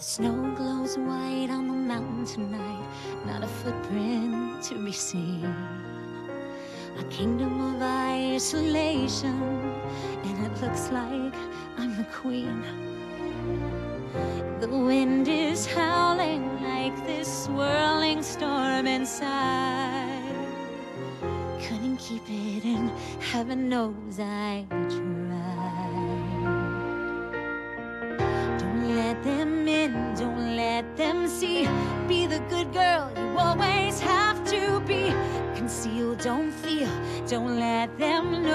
snow glows white on the mountain tonight, not a footprint to be seen. A kingdom of isolation, and it looks like I'm the queen. The wind is howling like this swirling storm inside. Couldn't keep it in, heaven knows I tried. Don't let them in, don't let them see. Be the good girl you always have to be. Conceal, don't feel, don't let them know.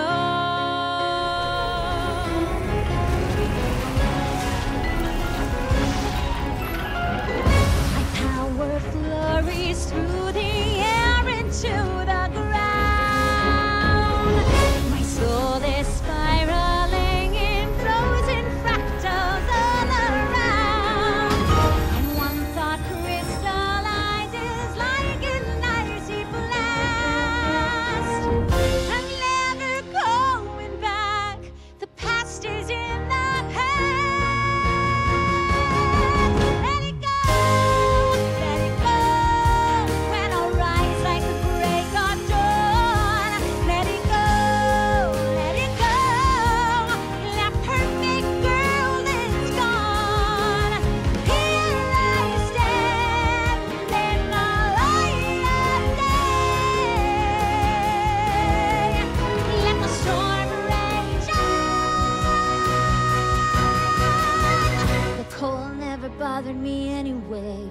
My power flurries through the air into the ground. My soul is spiraling in frozen fractals all around. And one thought crystallizes like an icy blast. I'm never going back, the past is in the past. Let it go, let it go. When I rise like the break of dawn. Let it go, let it go. That perfect girl is gone. Here I stand in the light of day. Let the storm rage on. The cold never bothered me anyway.